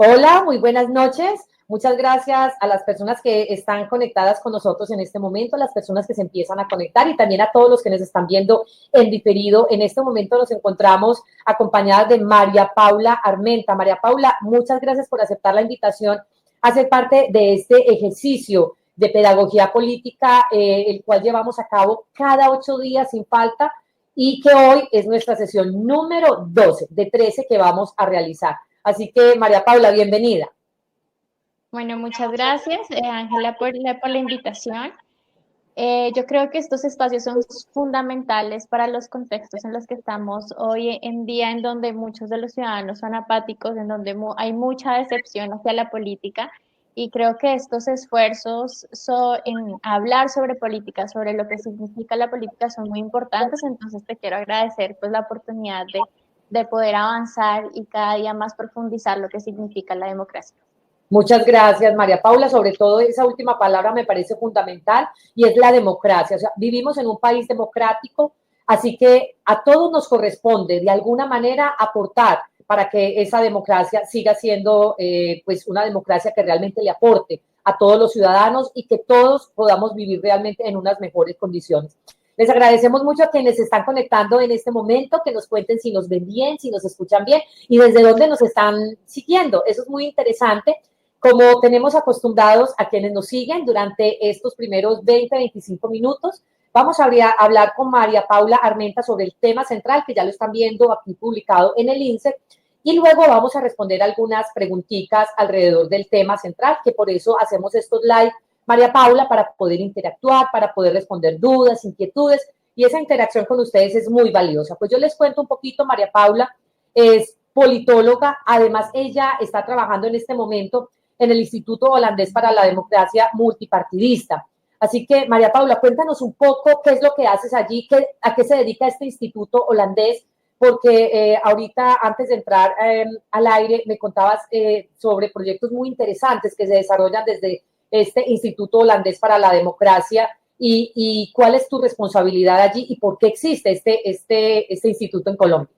Hola, muy buenas noches. Muchas gracias a las personas que están conectadas con nosotros en este momento, a las personas que se empiezan a conectar y también a todos los que nos están viendo en diferido. En este momento nos encontramos acompañadas de María Paula Armenta. María Paula, muchas gracias por aceptar la invitación a ser parte de este ejercicio de pedagogía política, el cual llevamos a cabo cada 8 días sin falta y que hoy es nuestra sesión número 12 de 13 que vamos a realizar. Así que, María Paula, bienvenida. Bueno, muchas gracias, Ángela, por la invitación. Yo creo que estos espacios son fundamentales para los contextos en los que estamos hoy en día, en donde muchos de los ciudadanos son apáticos, en donde hay mucha decepción hacia la política. Y creo que estos esfuerzos en hablar sobre política, sobre lo que significa la política, son muy importantes. Entonces, te quiero agradecer pues, la oportunidad de poder avanzar y cada día más profundizar lo que significa la democracia. Muchas gracias, María Paula. Sobre todo esa última palabra me parece fundamental y es la democracia. O sea, vivimos en un país democrático, así que a todos nos corresponde de alguna manera aportar para que esa democracia siga siendo pues una democracia que realmente le aporte a todos los ciudadanos y que todos podamos vivir realmente en unas mejores condiciones. Les agradecemos mucho a quienes se están conectando en este momento, que nos cuenten si nos ven bien, si nos escuchan bien y desde dónde nos están siguiendo. Eso es muy interesante. Como tenemos acostumbrados a quienes nos siguen durante estos primeros 20, 25 minutos, vamos a hablar con María Paula Armenta sobre el tema central, que ya lo están viendo aquí publicado en el INSEE, y luego vamos a responder algunas preguntitas alrededor del tema central, que por eso hacemos estos live, María Paula, para poder interactuar, para poder responder dudas, inquietudes, y esa interacción con ustedes es muy valiosa. Pues yo les cuento un poquito, María Paula es politóloga, además ella está trabajando en este momento en el Instituto Holandés para la Democracia Multipartidista. Así que, María Paula, cuéntanos un poco qué es lo que haces allí, a qué se dedica este Instituto Holandés, porque ahorita, antes de entrar al aire, me contabas sobre proyectos muy interesantes que se desarrollan desde este Instituto Holandés para la Democracia y cuál es tu responsabilidad allí y por qué existe este instituto en Colombia.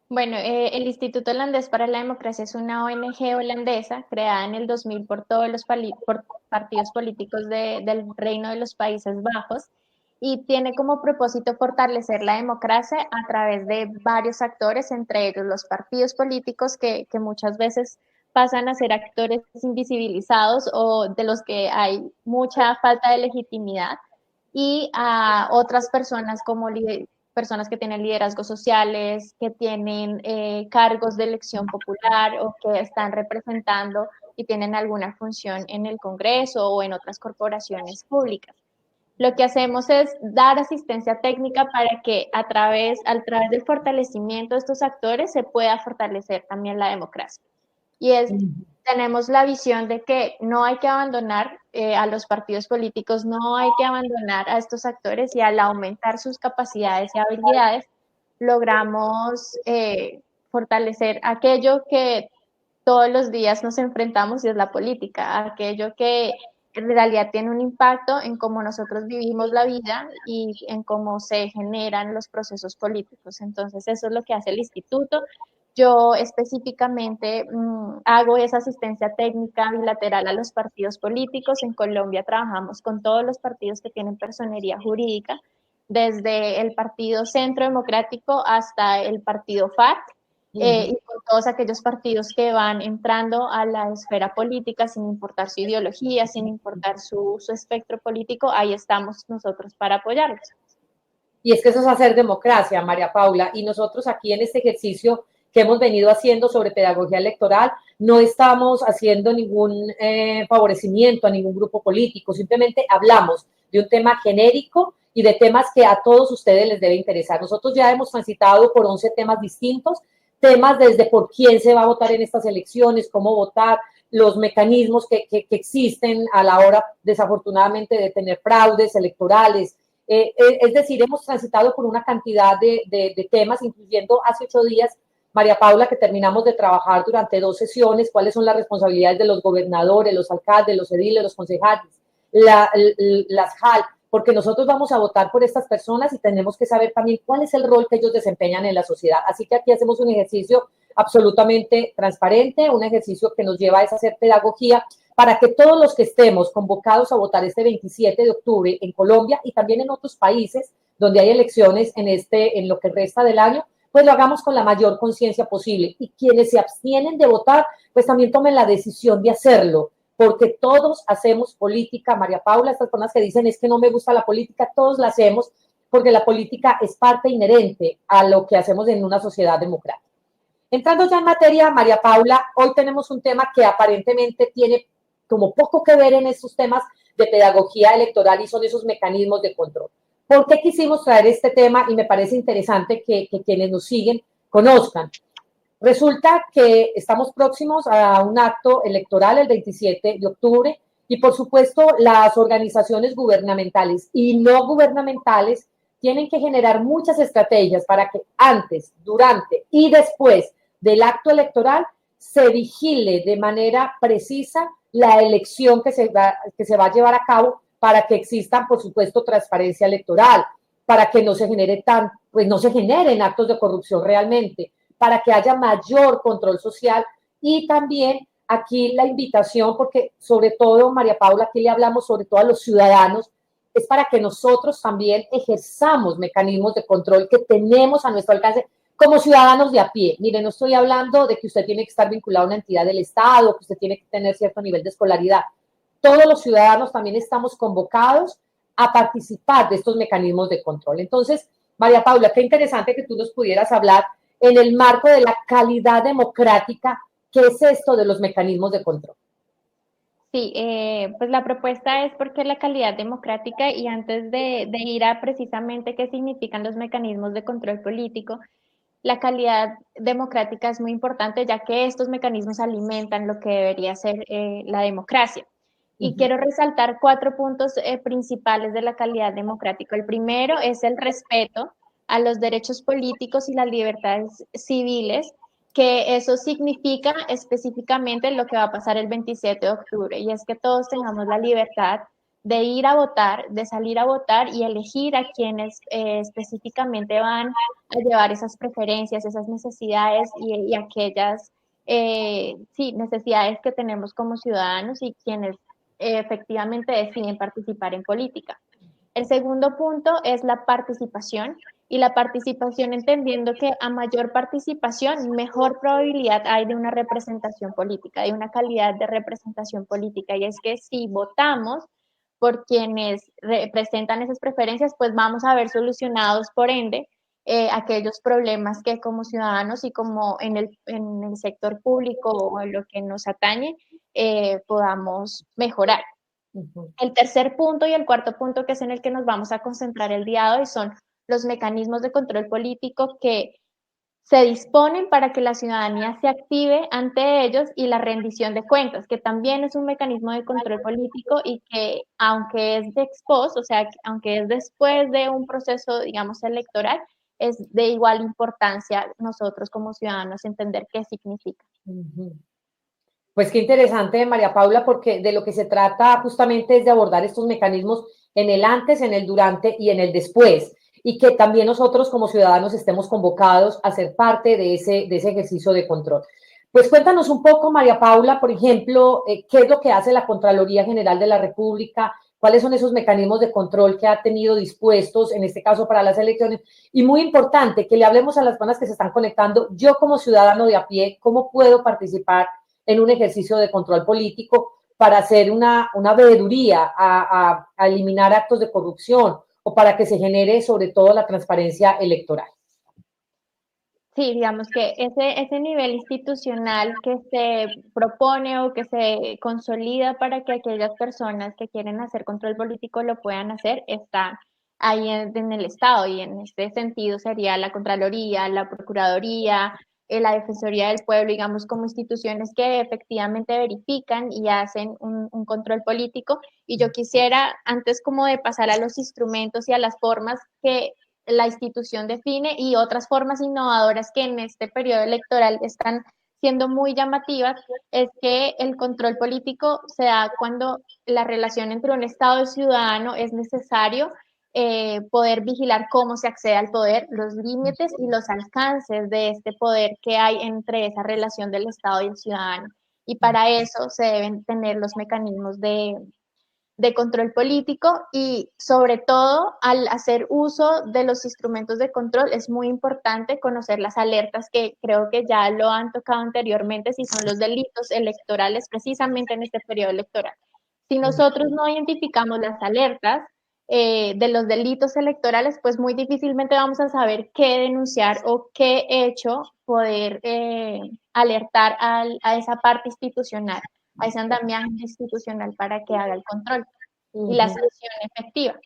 Bueno, el Instituto Holandés para la Democracia es una ONG holandesa creada en el 2000 por todos los partidos políticos del Reino de los Países Bajos y tiene como propósito fortalecer la democracia a través de varios actores, entre ellos los partidos políticos que muchas veces pasan a ser actores invisibilizados o de los que hay mucha falta de legitimidad y a otras personas como personas que tienen liderazgos sociales, que tienen cargos de elección popular o que están representando y tienen alguna función en el Congreso o en otras corporaciones públicas. Lo que hacemos es dar asistencia técnica para que a través del fortalecimiento de estos actores se pueda fortalecer también la democracia. Y tenemos la visión de que no hay que abandonar a los partidos políticos, no hay que abandonar a estos actores y al aumentar sus capacidades y habilidades, logramos fortalecer aquello que todos los días nos enfrentamos y es la política, aquello que en realidad tiene un impacto en cómo nosotros vivimos la vida y en cómo se generan los procesos políticos. Entonces, eso es lo que hace el instituto. Yo específicamente hago esa asistencia técnica bilateral a los partidos políticos. En Colombia trabajamos con todos los partidos que tienen personería jurídica, desde el Partido Centro Democrático hasta el Partido FARC, y con todos aquellos partidos que van entrando a la esfera política sin importar su ideología, sin importar su espectro político, ahí estamos nosotros para apoyarlos. Y es que eso es hacer democracia, María Paula, y nosotros aquí en este ejercicio que hemos venido haciendo sobre pedagogía electoral, no estamos haciendo ningún favorecimiento a ningún grupo político, simplemente hablamos de un tema genérico y de temas que a todos ustedes les debe interesar. Nosotros ya hemos transitado por 11 temas distintos, temas desde por quién se va a votar en estas elecciones, cómo votar, los mecanismos que existen a la hora, desafortunadamente, de tener fraudes electorales. Es decir, hemos transitado por una cantidad de temas, incluyendo hace 8 días, María Paula, que terminamos de trabajar durante 2 sesiones, cuáles son las responsabilidades de los gobernadores, los alcaldes, los ediles, los concejales, las JAL, porque nosotros vamos a votar por estas personas y tenemos que saber también cuál es el rol que ellos desempeñan en la sociedad. Así que aquí hacemos un ejercicio absolutamente transparente, un ejercicio que nos lleva a hacer pedagogía para que todos los que estemos convocados a votar este 27 de octubre en Colombia y también en otros países donde hay elecciones en lo que resta del año, pues lo hagamos con la mayor conciencia posible. Y quienes se abstienen de votar, pues también tomen la decisión de hacerlo, porque todos hacemos política. María Paula, estas personas que dicen es que no me gusta la política, todos la hacemos, porque la política es parte inherente a lo que hacemos en una sociedad democrática. Entrando ya en materia, María Paula, hoy tenemos un tema que aparentemente tiene como poco que ver en estos temas de pedagogía electoral y son esos mecanismos de control. ¿Por qué quisimos traer este tema? Y me parece interesante que quienes nos siguen conozcan. Resulta que estamos próximos a un acto electoral el 27 de octubre y por supuesto las organizaciones gubernamentales y no gubernamentales tienen que generar muchas estrategias para que antes, durante y después del acto electoral se vigile de manera precisa la elección que se va a llevar a cabo para que exista, por supuesto, transparencia electoral, para que no se genere pues no se generen actos de corrupción realmente, para que haya mayor control social y también aquí la invitación, porque sobre todo, María Paula, aquí le hablamos sobre todo a los ciudadanos, es para que nosotros también ejerzamos mecanismos de control que tenemos a nuestro alcance como ciudadanos de a pie. Mire, no estoy hablando de que usted tiene que estar vinculado a una entidad del Estado, que usted tiene que tener cierto nivel de escolaridad. Todos los ciudadanos también estamos convocados a participar de estos mecanismos de control. Entonces, María Paula, qué interesante que tú nos pudieras hablar en el marco de la calidad democrática, ¿qué es esto de los mecanismos de control? Sí, pues la propuesta es porque la calidad democrática y antes de ir a precisamente qué significan los mecanismos de control político, la calidad democrática es muy importante ya que estos mecanismos alimentan lo que debería ser la democracia. Y quiero resaltar 4 puntos principales de la calidad democrática. El primero es el respeto a los derechos políticos y las libertades civiles, que eso significa específicamente lo que va a pasar el 27 de octubre, y es que todos tengamos la libertad de ir a votar, de salir a votar y elegir a quienes específicamente van a llevar esas preferencias, esas necesidades y aquellas sí, necesidades que tenemos como ciudadanos y quienes efectivamente deciden participar en política. El segundo punto es la participación, y la participación entendiendo que a mayor participación, mejor probabilidad hay de una representación política, de una calidad de representación política. Y es que si votamos por quienes representan esas preferencias, pues vamos a ver solucionados, por ende, aquellos problemas que como ciudadanos y como en el sector público o en lo que nos atañe, podamos mejorar. El tercer punto y el cuarto punto, que es en el que nos vamos a concentrar el día de hoy, son los mecanismos de control político que se disponen para que la ciudadanía se active ante ellos, y la rendición de cuentas, que también es un mecanismo de control político y que, aunque es de ex post, o sea, aunque es después de un proceso, digamos, electoral, es de igual importancia nosotros como ciudadanos entender qué significa. Pues qué interesante, María Paula, porque de lo que se trata justamente es de abordar estos mecanismos en el antes, en el durante y en el después, y que también nosotros como ciudadanos estemos convocados a ser parte de ese ejercicio de control. Pues cuéntanos un poco, María Paula, por ejemplo, qué es lo que hace la Contraloría General de la República, cuáles son esos mecanismos de control que ha tenido dispuestos, en este caso para las elecciones, y muy importante que le hablemos a las personas que se están conectando, yo como ciudadano de a pie, ¿cómo puedo participar en un ejercicio de control político para hacer una veeduría a eliminar actos de corrupción o para que se genere sobre todo la transparencia electoral? Sí, digamos que ese nivel institucional que se propone o que se consolida para que aquellas personas que quieren hacer control político lo puedan hacer, está ahí en el Estado, y en este sentido sería la Contraloría, la Procuraduría, la Defensoría del Pueblo, digamos, como instituciones que efectivamente verifican y hacen un control político. Y yo quisiera, antes como de pasar a los instrumentos y a las formas que la institución define, y otras formas innovadoras que en este periodo electoral están siendo muy llamativas, es que el control político se da cuando la relación entre un Estado y ciudadano es necesario poder vigilar cómo se accede al poder, los límites y los alcances de este poder que hay entre esa relación del Estado y el ciudadano. Y para eso se deben tener los mecanismos de control político y sobre todo al hacer uso de los instrumentos de control es muy importante conocer las alertas que creo que ya lo han tocado anteriormente, si son los delitos electorales precisamente en este periodo electoral. Si nosotros no identificamos las alertas de los delitos electorales, pues muy difícilmente vamos a saber qué denunciar o qué hecho poder alertar a esa parte institucional, a ese andamiaje institucional para que haga el control y la sanción efectiva.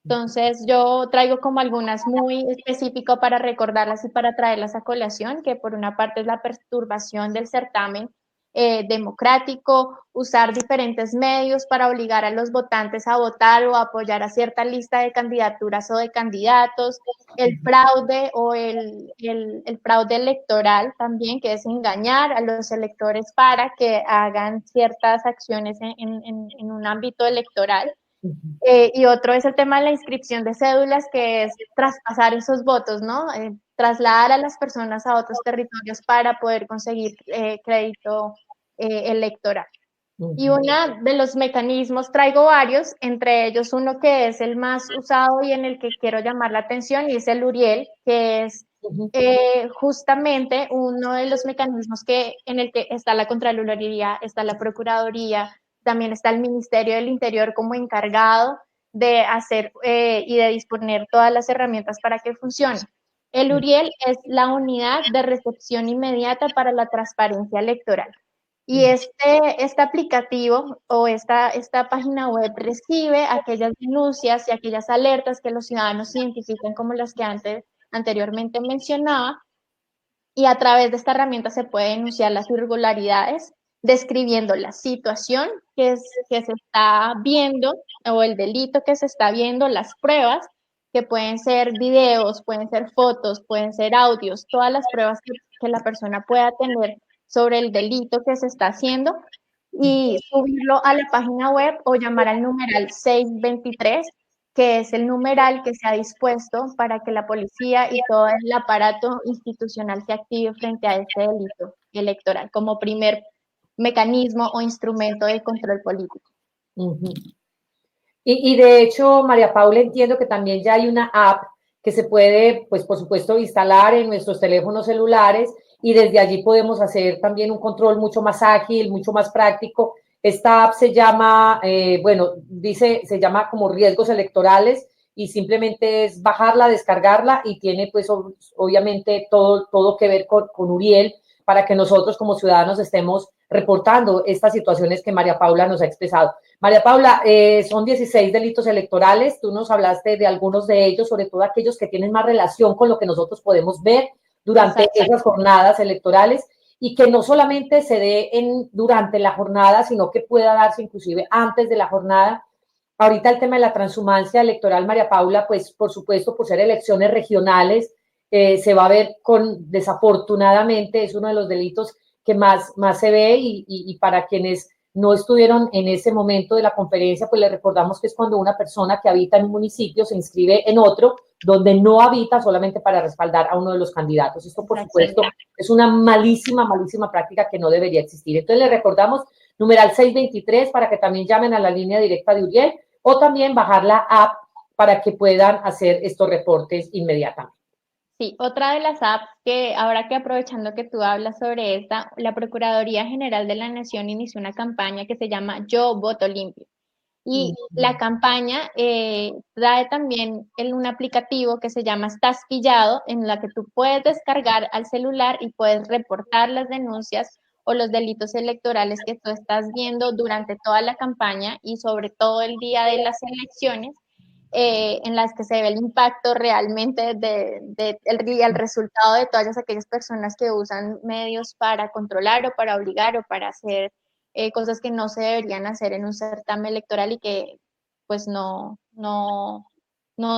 Entonces, yo traigo como algunas muy específicas para recordarlas y para traerlas a colación, que por una parte es la perturbación del certamen democrático, usar diferentes medios para obligar a los votantes a votar o a apoyar a cierta lista de candidaturas o de candidatos, el fraude o el fraude electoral también, que es engañar a los electores para que hagan ciertas acciones en un ámbito electoral. Y otro es el tema de la inscripción de cédulas, que es traspasar esos votos, ¿no? Trasladar a las personas a otros territorios para poder conseguir crédito electoral. Y uno de los mecanismos, traigo varios, entre ellos uno que es el más usado y en el que quiero llamar la atención, y es el Uriel, que es justamente uno de los mecanismos en el que está la Contraloría, está la Procuraduría, también está el Ministerio del Interior como encargado de hacer y de disponer todas las herramientas para que funcione. El Uriel es la unidad de recepción inmediata para la transparencia electoral. Y este aplicativo o esta página web recibe aquellas denuncias y aquellas alertas que los ciudadanos identifican como las que anteriormente mencionaba, y a través de esta herramienta se puede denunciar las irregularidades, describiendo la situación que se está viendo o el delito que se está viendo, las pruebas, que pueden ser videos, pueden ser fotos, pueden ser audios, todas las pruebas que la persona pueda tener sobre el delito que se está haciendo, y subirlo a la página web o llamar al numeral 623, que es el numeral que se ha dispuesto para que la policía y todo el aparato institucional se active frente a este delito electoral como primer mecanismo o instrumento de control político. Y de hecho, María Paula, entiendo que también ya hay una app que se puede, pues por supuesto, instalar en nuestros teléfonos celulares y desde allí podemos hacer también un control mucho más ágil, mucho más práctico. Esta app se llama, se llama como riesgos electorales y simplemente es bajarla, descargarla y tiene pues obviamente todo que ver con Uriel para que nosotros como ciudadanos estemos reportando estas situaciones que María Paula nos ha expresado. María Paula, son 16 delitos electorales, tú nos hablaste de algunos de ellos, sobre todo aquellos que tienen más relación con lo que nosotros podemos ver durante esas jornadas electorales y que no solamente se dé durante la jornada, sino que pueda darse inclusive antes de la jornada. Ahorita el tema de la transhumancia electoral, María Paula, pues por supuesto, por ser elecciones regionales, se va a ver desafortunadamente, es uno de los delitos que más se ve y para quienes no estuvieron en ese momento de la conferencia, pues les recordamos que es cuando una persona que habita en un municipio se inscribe en otro donde no habita solamente para respaldar a uno de los candidatos. Esto, por supuesto, es una malísima práctica que no debería existir. Entonces, les recordamos numeral 623 para que también llamen a la línea directa de Uriel o también bajar la app para que puedan hacer estos reportes inmediatamente. Sí, otra de las apps que ahora que aprovechando que tú hablas sobre esta, la Procuraduría General de la Nación inició una campaña que se llama Yo Voto Limpio. Y la campaña trae también un aplicativo que se llama Estás Pillado, en la que tú puedes descargar al celular y puedes reportar las denuncias o los delitos electorales que tú estás viendo durante toda la campaña y sobre todo el día de las elecciones, en las que se ve el impacto realmente el resultado de todas aquellas personas que usan medios para controlar o para obligar o para hacer cosas que no se deberían hacer en un certamen electoral y que pues no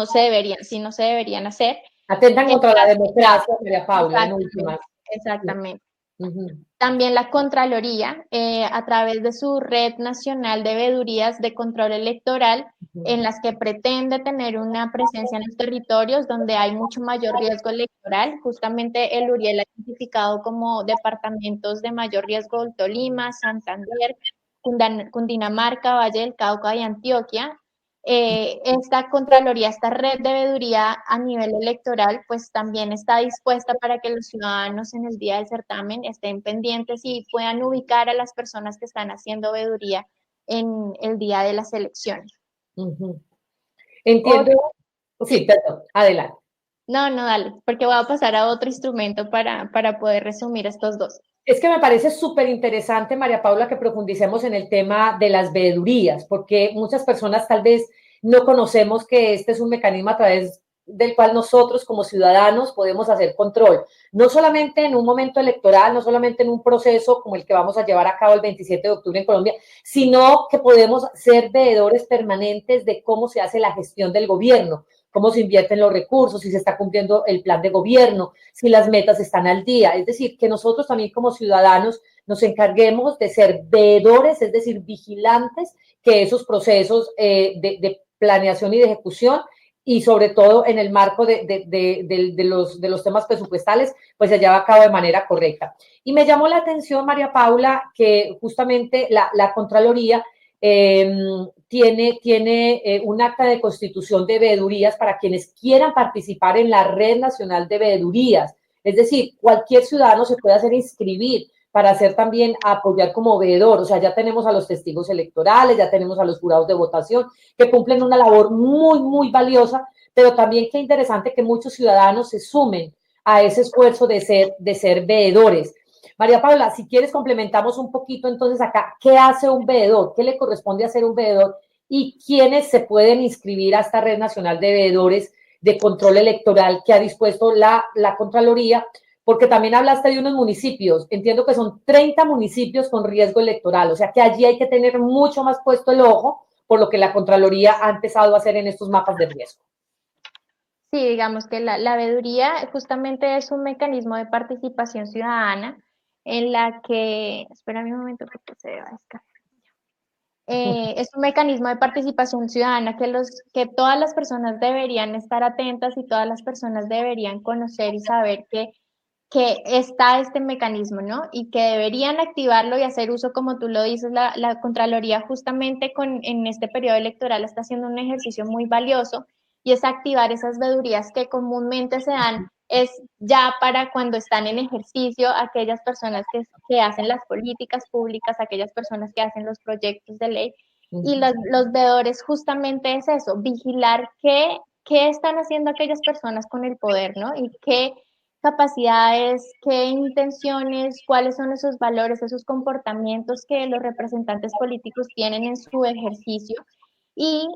se deberían, sí no se deberían hacer. Atentan contra la democracia, María Paula, en Exactamente, últimas. exactamente. Ujú. También la Contraloría, a través de su Red Nacional de Veedurías de Control Electoral, Ujú. en las que pretende tener una presencia en los territorios donde hay mucho mayor riesgo electoral. Justamente el Uriel ha identificado como departamentos de mayor riesgo Tolima, Santander, Cundinamarca, Valle del Cauca y Antioquia. Esta Contraloría, esta red de veeduría a nivel electoral, pues también está dispuesta para que los ciudadanos en el día del certamen estén pendientes y puedan ubicar a las personas que están haciendo veeduría en el día de las elecciones. Ujú. Otro, Entiendo. sí, Sí, perdón, adelante. no, dale, porque voy a pasar a otro instrumento para poder resumir estos dos. Es que me parece súper interesante, María Paula, que profundicemos en el tema de las veedurías, porque muchas personas tal vez no conocemos que este es un mecanismo a través del cual nosotros como ciudadanos podemos hacer control, no solamente en un momento electoral, no solamente en un proceso como el que vamos a llevar a cabo el 27 de octubre en Colombia, sino que podemos ser veedores permanentes de cómo se hace la gestión del gobierno, cómo se invierten los recursos, si se está cumpliendo el plan de gobierno, si las metas están al día. Es decir, que nosotros también como ciudadanos nos encarguemos de ser veedores, es decir, vigilantes, que esos procesos de planeación y de ejecución y sobre todo en el marco de los temas presupuestales, pues se lleva a cabo de manera correcta. Y me llamó la atención, María Paula, que justamente la Contraloría tiene un acta de constitución de veedurías para quienes quieran participar en la Red Nacional de Veedurías. Es decir, cualquier ciudadano se puede hacer inscribir para hacer también apoyar como veedor. O sea, ya tenemos a los testigos electorales, ya tenemos a los jurados de votación, que cumplen una labor muy, muy valiosa, pero también qué interesante que muchos ciudadanos se sumen a ese esfuerzo de ser veedores. María Paula, si quieres complementamos un poquito entonces acá, ¿qué hace un veedor? ¿Qué le corresponde hacer un veedor? ¿Y quiénes se pueden inscribir a esta Red Nacional de Veedores de Control Electoral que ha dispuesto la Contraloría? Porque también hablaste de unos municipios, entiendo que son 30 municipios con riesgo electoral, o sea que allí hay que tener mucho más puesto el ojo por lo que la Contraloría ha empezado a hacer en estos mapas de riesgo. Sí, digamos que la veeduría justamente es un mecanismo de participación ciudadana en la que, espera un momento porque se va a descargar. Es un mecanismo de participación ciudadana que todas las personas deberían estar atentas y todas las personas deberían conocer y saber que está este mecanismo, ¿no? Y que deberían activarlo y hacer uso, como tú lo dices, la Contraloría justamente en este periodo electoral está haciendo un ejercicio muy valioso y es activar esas veedurías que comúnmente se dan es ya para cuando están en ejercicio aquellas personas que hacen las políticas públicas, aquellas personas que hacen los proyectos de ley. Y los veedores justamente es eso, vigilar qué están haciendo aquellas personas con el poder, ¿no? Y qué capacidades, qué intenciones, cuáles son esos valores, esos comportamientos que los representantes políticos tienen en su ejercicio y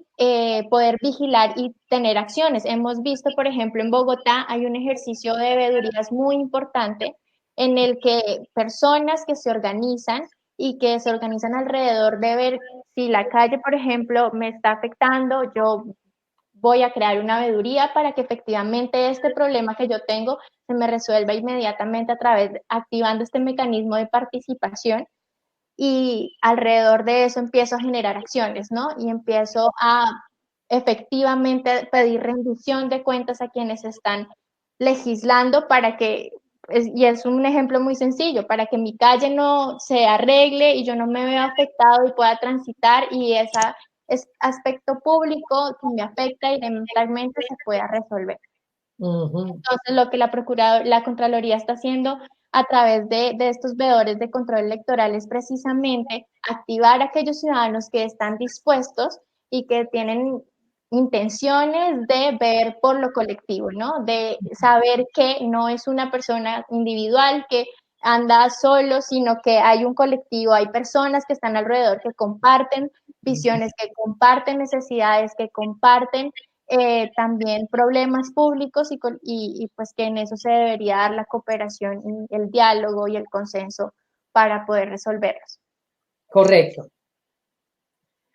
poder vigilar y tener acciones. Hemos visto, por ejemplo, en Bogotá hay un ejercicio de veedurías muy importante en el que personas que se organizan y que se organizan alrededor de ver si la calle, por ejemplo, me está afectando, yo voy a crear una veeduría para que efectivamente este problema que yo tengo se me resuelva inmediatamente a través, activando este mecanismo de participación y alrededor de eso empiezo a generar acciones, ¿no? Y empiezo a efectivamente pedir rendición de cuentas a quienes están legislando para que, y es un ejemplo muy sencillo, para que mi calle no se arregle y yo no me vea afectado y pueda transitar y ese aspecto público que me afecta y mentalmente se pueda resolver. Uh-huh. Entonces, lo que la Contraloría está haciendo a través de estos veedores de control electoral es precisamente activar a aquellos ciudadanos que están dispuestos y que tienen intenciones de ver por lo colectivo, ¿no? De saber que no es una persona individual que anda solo, sino que hay un colectivo, hay personas que están alrededor que comparten visiones, que comparten necesidades, que comparten también problemas públicos pues que en eso se debería dar la cooperación y el diálogo y el consenso para poder resolverlos. Correcto.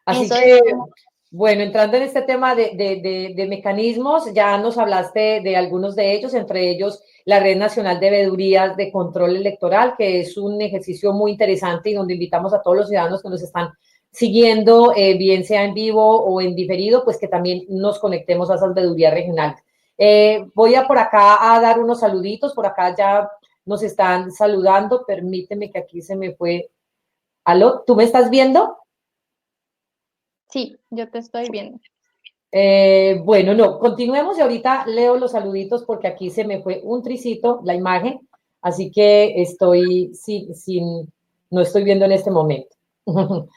Así Eso es que como... Bueno, entrando en este tema de mecanismos, ya nos hablaste de algunos de ellos, entre ellos la Red Nacional de Veedurías de Control Electoral, que es un ejercicio muy interesante y donde invitamos a todos los ciudadanos que nos están siguiendo, bien sea en vivo o en diferido, pues que también nos conectemos a esas veedurías regionales. Voy a por acá a dar unos saluditos, por acá ya nos están saludando, permíteme que aquí se me fue. ¿Aló? ¿Tú me estás viendo? Sí, yo te estoy viendo. Bueno, no, continuemos y ahorita leo los saluditos porque aquí se me fue un tricito la imagen, así que estoy no estoy viendo en este momento,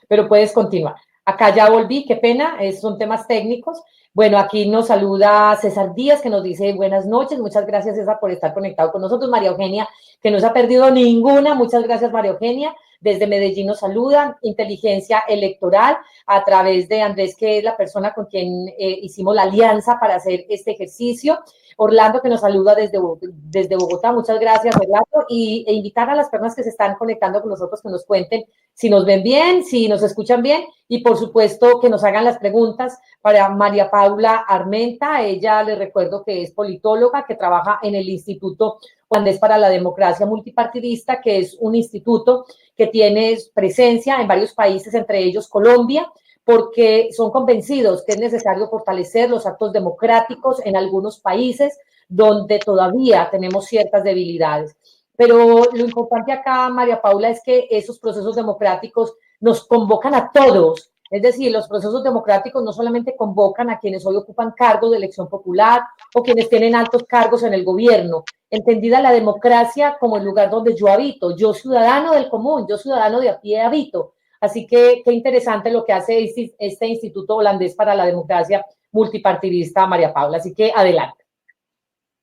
pero puedes continuar. Acá ya volví, qué pena, son temas técnicos. Bueno, aquí nos saluda César Díaz que nos dice buenas noches, muchas gracias César por estar conectado con nosotros. María Eugenia que no se ha perdido ninguna, muchas gracias María Eugenia. Desde Medellín nos saludan, Inteligencia Electoral, a través de Andrés, que es la persona con quien hicimos la alianza para hacer este ejercicio. Orlando, que nos saluda desde Bogotá, muchas gracias, Orlando, e invitar a las personas que se están conectando con nosotros que nos cuenten si nos ven bien, si nos escuchan bien, y por supuesto que nos hagan las preguntas para María Paula Armenta. Ella, les recuerdo que es politóloga, que trabaja en el Instituto Holandés para la Democracia Multipartidista, que es un instituto que tiene presencia en varios países, entre ellos Colombia, porque son convencidos que es necesario fortalecer los actos democráticos en algunos países donde todavía tenemos ciertas debilidades. Pero lo importante acá, María Paula, es que esos procesos democráticos nos convocan a todos. Es decir, los procesos democráticos no solamente convocan a quienes hoy ocupan cargos de elección popular o quienes tienen altos cargos en el gobierno, entendida la democracia como el lugar donde yo habito, yo ciudadano del común, yo ciudadano de a pie habito. Así que qué interesante lo que hace este Instituto Holandés para la Democracia Multipartidista, María Paula. Así que adelante.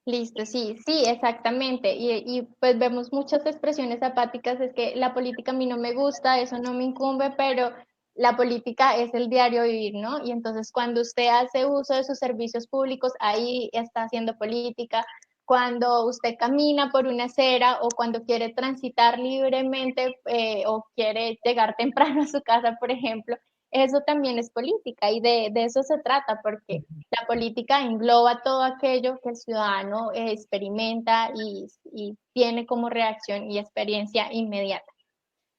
Listo, sí, sí, exactamente. Y pues vemos muchas expresiones apáticas, es que la política a mí no me gusta, eso no me incumbe, pero la política es el diario vivir, ¿no? Y entonces cuando usted hace uso de sus servicios públicos, ahí está haciendo política. Cuando usted camina por una acera o cuando quiere transitar libremente o quiere llegar temprano a su casa, por ejemplo, eso también es política y de eso se trata, porque la política engloba todo aquello que el ciudadano experimenta y tiene como reacción y experiencia inmediata.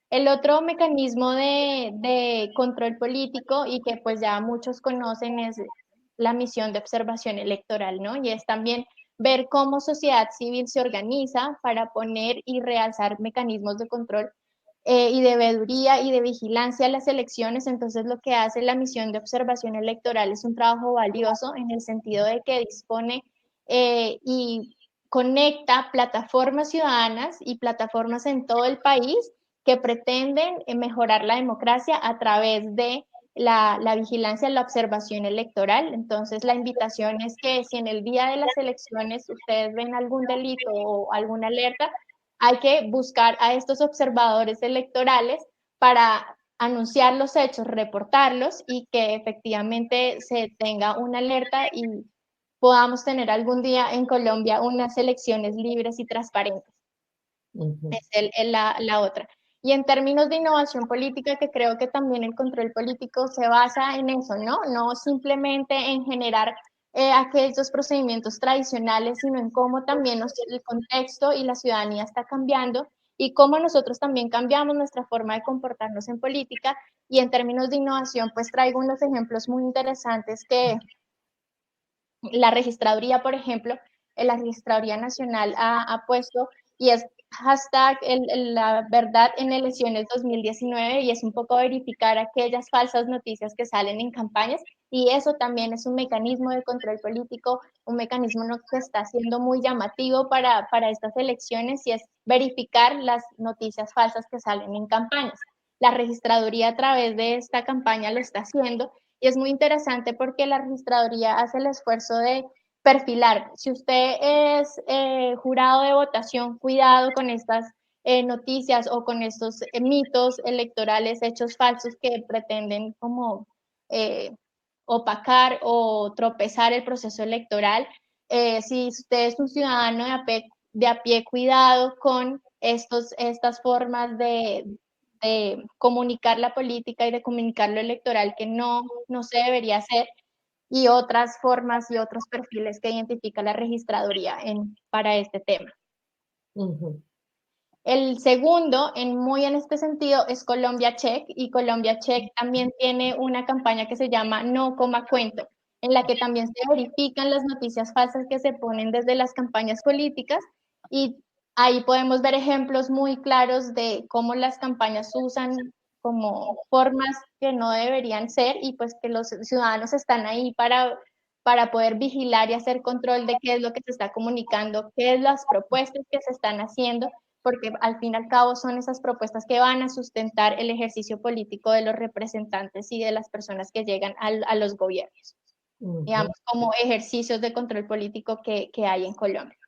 El otro mecanismo de control político y que pues ya muchos conocen es la misión de observación electoral, ¿no? Y es también ver cómo sociedad civil se organiza para poner y realzar mecanismos de control y de veeduría y de vigilancia a las elecciones. Entonces, lo que hace la misión de observación electoral es un trabajo valioso en el sentido de que dispone y conecta plataformas ciudadanas y plataformas en todo el país que pretenden mejorar la democracia a través de la vigilancia, la observación electoral. Entonces, la invitación es que si en el día de las elecciones ustedes ven algún delito o alguna alerta, hay que buscar a estos observadores electorales para anunciar los hechos, reportarlos y que efectivamente se tenga una alerta y podamos tener algún día en Colombia unas elecciones libres y transparentes. Uh -huh. Es la otra. Y en términos de innovación política, que creo que también el control político se basa en eso, ¿no? No simplemente en generar aquellos procedimientos tradicionales, sino en cómo también el contexto y la ciudadanía está cambiando y cómo nosotros también cambiamos nuestra forma de comportarnos en política. Y en términos de innovación, pues traigo unos ejemplos muy interesantes que la registraduría, por ejemplo, la registraduría nacional ha puesto y es hashtag la verdad en elecciones 2019 y es un poco verificar aquellas falsas noticias que salen en campañas y eso también es un mecanismo de control político, un mecanismo que está siendo muy llamativo para estas elecciones y es verificar las noticias falsas que salen en campañas. La registraduría a través de esta campaña lo está haciendo y es muy interesante porque la registraduría hace el esfuerzo de perfilar. Si usted es jurado de votación, cuidado con estas noticias o con estos mitos electorales, hechos falsos que pretenden como opacar o tropezar el proceso electoral. Si usted es un ciudadano de a pie cuidado con estas formas de de comunicar la política y de comunicar lo electoral que no se debería hacer, y otras formas y otros perfiles que identifica la registraduría para este tema. El segundo, muy en este sentido, es Colombia Check, y Colombia Check también tiene una campaña que se llama No Coma Cuento, en la que también se verifican las noticias falsas que se ponen desde las campañas políticas, y ahí podemos ver ejemplos muy claros de cómo las campañas usan como formas que no deberían ser, y pues que los ciudadanos están ahí para poder vigilar y hacer control de qué es lo que se está comunicando, qué es las propuestas que se están haciendo, porque al fin y al cabo son esas propuestas que van a sustentar el ejercicio político de los representantes y de las personas que llegan a los gobiernos, digamos, como ejercicios de control político que hay en Colombia.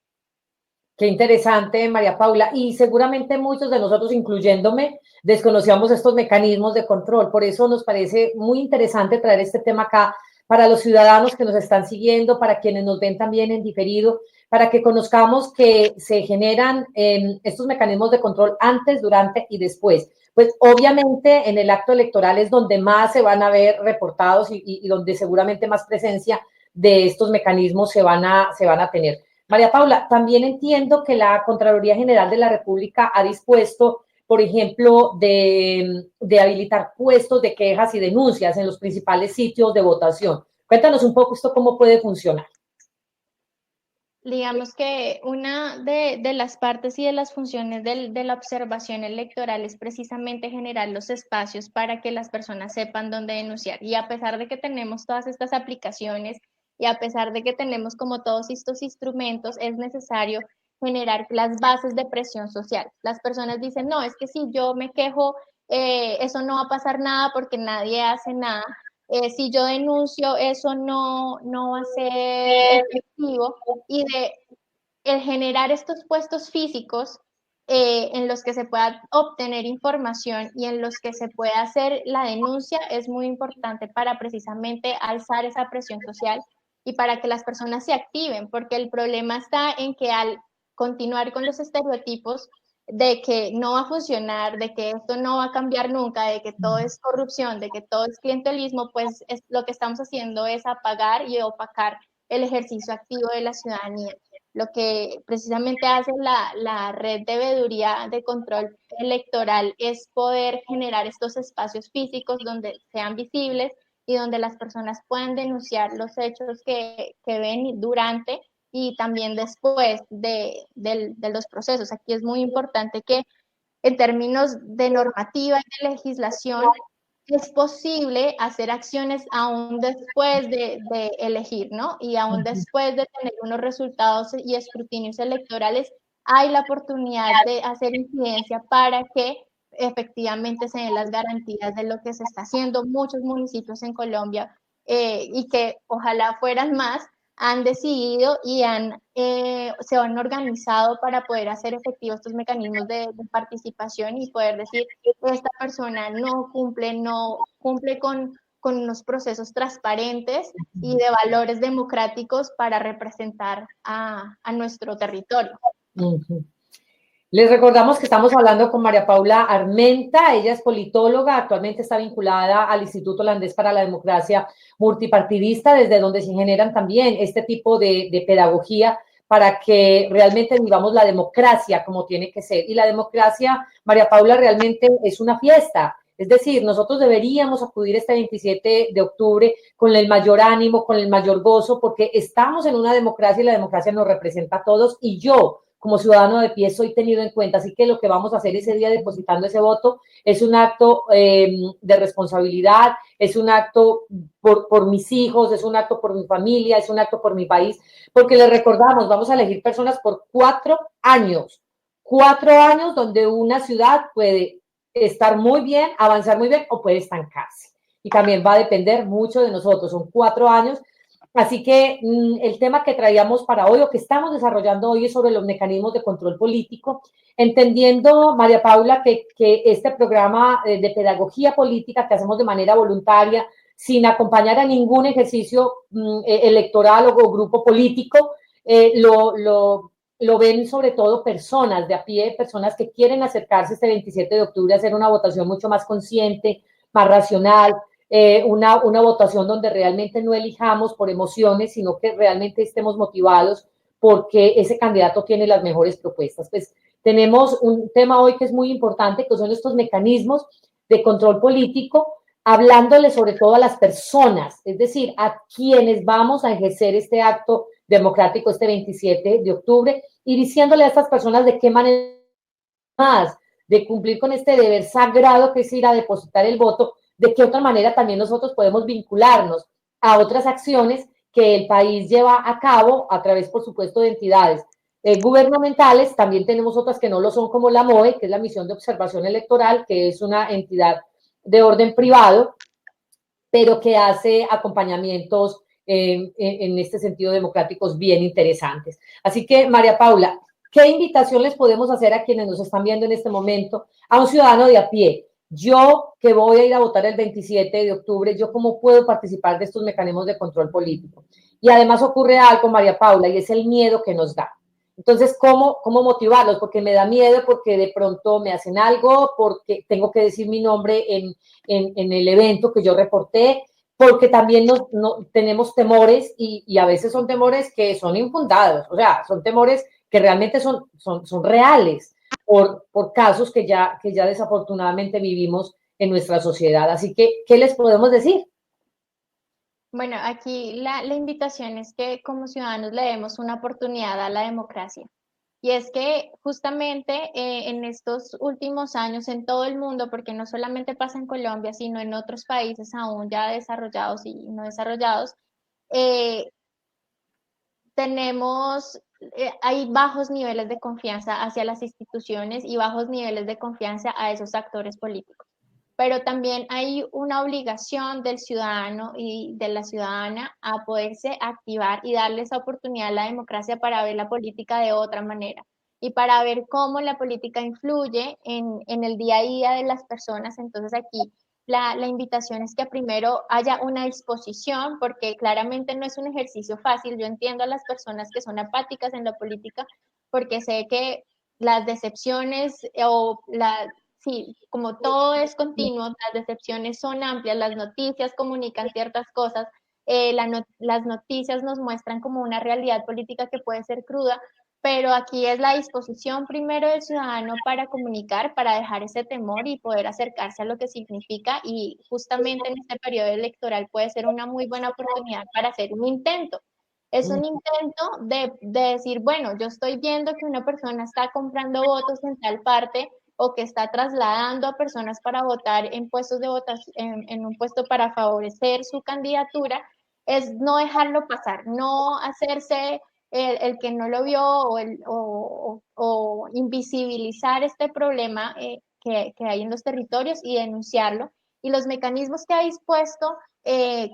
Qué interesante, María Paula. Y seguramente muchos de nosotros, incluyéndome, desconocíamos estos mecanismos de control. Por eso nos parece muy interesante traer este tema acá para los ciudadanos que nos están siguiendo, para quienes nos ven también en diferido, para que conozcamos que se generan estos mecanismos de control antes, durante y después. Pues obviamente en el acto electoral es donde más se van a ver reportados y donde seguramente más presencia de estos mecanismos se van a tener. María Paula, también entiendo que la Contraloría General de la República ha dispuesto, por ejemplo, de habilitar puestos de quejas y denuncias en los principales sitios de votación. Cuéntanos un poco esto, cómo puede funcionar. Digamos que una de las partes y de las funciones de la observación electoral es precisamente generar los espacios para que las personas sepan dónde denunciar. Y a pesar de que tenemos todas estas aplicaciones y a pesar de que tenemos como todos estos instrumentos, es necesario generar las bases de presión social. Las personas dicen, no, es que si yo me quejo, eso no va a pasar nada porque nadie hace nada. Si yo denuncio, eso no va a ser efectivo, y de el generar estos puestos físicos en los que se pueda obtener información y en los que se pueda hacer la denuncia es muy importante para precisamente alzar esa presión social y para que las personas se activen, porque el problema está en que al continuar con los estereotipos de que no va a funcionar, de que esto no va a cambiar nunca, de que todo es corrupción, de que todo es clientelismo, pues lo que estamos haciendo es apagar y opacar el ejercicio activo de la ciudadanía. Lo que precisamente hace la red de veeduría de control electoral es poder generar estos espacios físicos donde sean visibles y donde las personas puedan denunciar los hechos que ven durante y también después de los procesos. Aquí es muy importante que en términos de normativa y de legislación es posible hacer acciones aún después de elegir, ¿no? Y aún después de tener unos resultados y escrutinios electorales, hay la oportunidad de hacer incidencia para que efectivamente se den las garantías de lo que se está haciendo. Muchos municipios en Colombia, y que ojalá fueran más, han decidido y se han organizado para poder hacer efectivos estos mecanismos de participación y poder decir, esta persona no cumple con unos procesos transparentes y de valores democráticos para representar a nuestro territorio. Les recordamos que estamos hablando con María Paula Armenta. Ella es politóloga, actualmente está vinculada al Instituto Holandés para la Democracia Multipartidista, desde donde se generan también este tipo de pedagogía para que realmente vivamos la democracia como tiene que ser. Y la democracia, María Paula, realmente es una fiesta. Es decir, nosotros deberíamos acudir este 27 de octubre con el mayor ánimo, con el mayor gozo, porque estamos en una democracia y la democracia nos representa a todos, y yo, como ciudadano de pie, soy tenido en cuenta. Así que lo que vamos a hacer ese día depositando ese voto es un acto de responsabilidad, es un acto por mis hijos, es un acto por mi familia, es un acto por mi país, porque les recordamos, vamos a elegir personas por 4 años, 4 años donde una ciudad puede estar muy bien, avanzar muy bien o puede estancarse. Y también va a depender mucho de nosotros, son 4 años. Así que el tema que traíamos para hoy o que estamos desarrollando hoy es sobre los mecanismos de control político, entendiendo, María Paula, que este programa de pedagogía política que hacemos de manera voluntaria, sin acompañar a ningún ejercicio electoral o grupo político, lo lo ven sobre todo personas de a pie, personas que quieren acercarse este 27 de octubre a hacer una votación mucho más consciente, más racional, una votación donde realmente no elijamos por emociones, sino que realmente estemos motivados porque ese candidato tiene las mejores propuestas. Pues tenemos un tema hoy que es muy importante, que son estos mecanismos de control político, hablándole sobre todo a las personas, es decir, a quienes vamos a ejercer este acto democrático este 27 de octubre y diciéndole a estas personas de qué manera más de cumplir con este deber sagrado que es ir a depositar el voto, de qué otra manera también nosotros podemos vincularnos a otras acciones que el país lleva a cabo a través, por supuesto, de entidades gubernamentales. También tenemos otras que no lo son, como la MOE, que es la Misión de Observación Electoral, que es una entidad de orden privado, pero que hace acompañamientos en este sentido democráticos bien interesantes. Así que, María Paula, ¿qué invitación les podemos hacer a quienes nos están viendo en este momento, a un ciudadano de a pie? Yo que voy a ir a votar el 27 de octubre, ¿yo cómo puedo participar de estos mecanismos de control político? Y además ocurre algo, María Paula, y es el miedo que nos da. Entonces, ¿cómo motivarlos? Porque me da miedo, porque de pronto me hacen algo, porque tengo que decir mi nombre en el evento que yo reporté, porque también tenemos temores y a veces son temores que son infundados, o sea, son temores que realmente son reales por casos que ya desafortunadamente vivimos en nuestra sociedad. Así que, ¿qué les podemos decir? Bueno, aquí la invitación es que como ciudadanos le demos una oportunidad a la democracia. Y es que justamente en estos últimos años en todo el mundo, porque no solamente pasa en Colombia, sino en otros países aún ya desarrollados y no desarrollados, eh, hay bajos niveles de confianza hacia las instituciones y bajos niveles de confianza a esos actores políticos. Pero también hay una obligación del ciudadano y de la ciudadana a poderse activar y darle esa oportunidad a la democracia para ver la política de otra manera y para ver cómo la política influye en el día a día de las personas. Entonces aquí la invitación es que primero haya una disposición, porque claramente no es un ejercicio fácil. Yo entiendo a las personas que son apáticas en la política, porque sé que las decepciones sí, como todo es continuo, las decepciones son amplias, las noticias comunican ciertas cosas, las noticias nos muestran como una realidad política que puede ser cruda, pero aquí es la disposición primero del ciudadano para comunicar, para dejar ese temor y poder acercarse a lo que significa, y justamente en este periodo electoral puede ser una muy buena oportunidad para hacer un intento. Es un intento de decir, bueno, yo estoy viendo que una persona está comprando votos en tal parte o que está trasladando a personas para votar en puestos de votación, en un puesto para favorecer su candidatura, es no dejarlo pasar, no hacerse el que no lo vio o invisibilizar este problema que hay en los territorios y denunciarlo. Y los mecanismos que ha dispuesto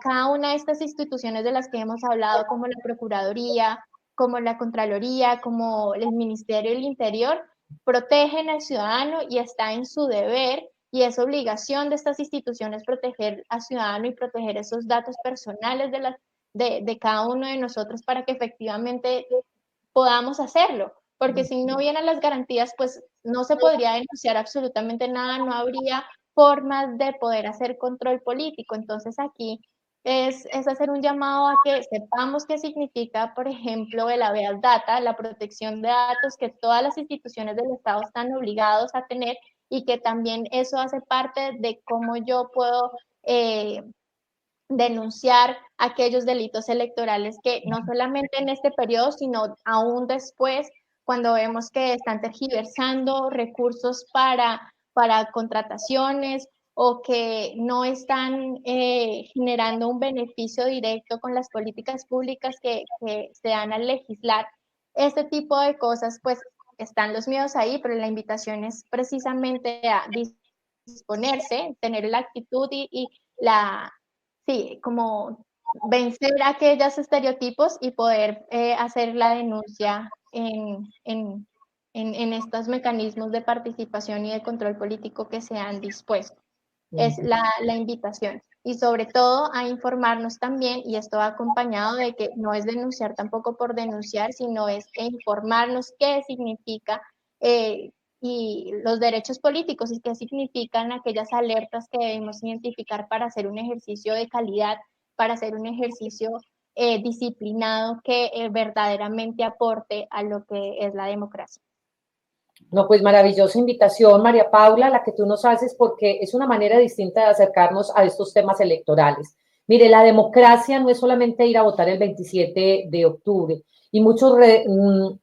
cada una de estas instituciones de las que hemos hablado, como la Procuraduría, como la Contraloría, como el Ministerio del Interior, protegen al ciudadano y está en su deber y es obligación de estas instituciones proteger al ciudadano y proteger esos datos personales de cada uno de nosotros para que efectivamente podamos hacerlo. Porque si no vienen las garantías, pues no se podría denunciar absolutamente nada, no habría formas de poder hacer control político. Entonces aquí es hacer un llamado a que sepamos qué significa, por ejemplo, el habeas data, la protección de datos que todas las instituciones del Estado están obligados a tener, y que también eso hace parte de cómo yo puedo denunciar aquellos delitos electorales que no solamente en este periodo, sino aún después, cuando vemos que están tergiversando recursos para contrataciones o que no están generando un beneficio directo con las políticas públicas que se dan al legislar. Este tipo de cosas, pues están los miedos ahí, pero la invitación es precisamente a disponerse, tener la actitud y la, sí, como vencer aquellos estereotipos y poder hacer la denuncia en estos mecanismos de participación y de control político que se han dispuesto. Es la invitación. y sobre todo a informarnos también, y esto va acompañado de que no es denunciar tampoco por denunciar, sino es informarnos qué significa y los derechos políticos y qué significan aquellas alertas que debemos identificar para hacer un ejercicio de calidad, para hacer un ejercicio disciplinado que verdaderamente aporte a lo que es la democracia. No, pues maravillosa invitación, María Paula, la que tú nos haces, porque es una manera distinta de acercarnos a estos temas electorales. Mire, la democracia no es solamente ir a votar el 27 de octubre, y muchos